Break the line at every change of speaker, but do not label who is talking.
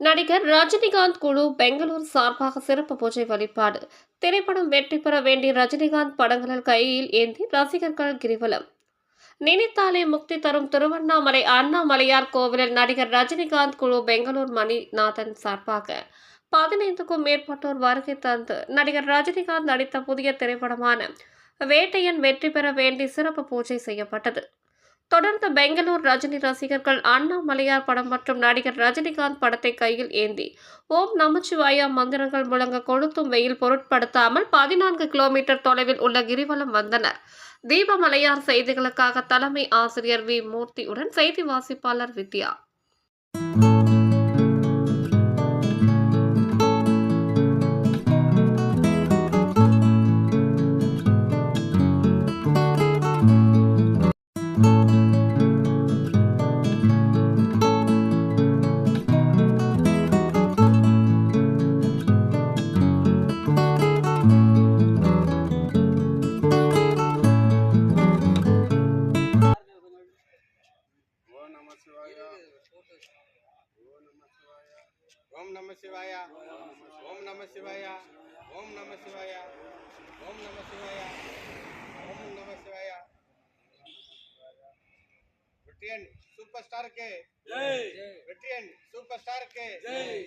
நடிகர் ரஜினிகாந்த் குழு பெங்களூர் சார்பாக சிறப்பு பூஜை வழிபாடு. திரைப்படம் வெற்றி பெற வேண்டிய ரஜினிகாந்த் படங்களில் கையில் ஏந்தி ரசிகர்கள் கிரிவலம். நினைத்தாலே முக்தி தரும் திருவண்ணாமலை அண்ணாமலையார் கோவிலில் நடிகர் ரஜினிகாந்த் குழு பெங்களூர் மணிநாதன் சார்பாக 15க்கும் மேற்பட்டோர் வருகை தந்து நடிகர் ரஜினிகாந்த் நடித்த புதிய திரைப்படமான வேட்டையன் வெற்றி பெற வேண்டி சிறப்பு பூஜை செய்யப்பட்டது. தொடர்ந்து பெங்களூர் ரஜினி ரசிகர்கள் அண்ணாமலையார் படம் மற்றும் நடிகர் ரஜினிகாந்த் படத்தை கையில் ஏந்தி ஓம் நமச்சிவாயா மந்திரங்கள் முழங்க கொளுத்தும் வெயில் பொருட்படுத்தாமல் 14 கிலோமீட்டர் தொலைவில் உள்ள கிரிவலம் வந்தனர். தீபமலையார் செய்திகளுக்காக தலைமை ஆசிரியர் வி மூர்த்தியுடன் செய்தி வாசிப்பாளர் வித்யா.
ओम नमः शिवाय ओम नमः शिवाय ओम नमः शिवाय ओम नमः शिवाय ओम नमः शिवाय वेट्रियन सुपरस्टार के जय वेट्रियन सुपरस्टार के जय।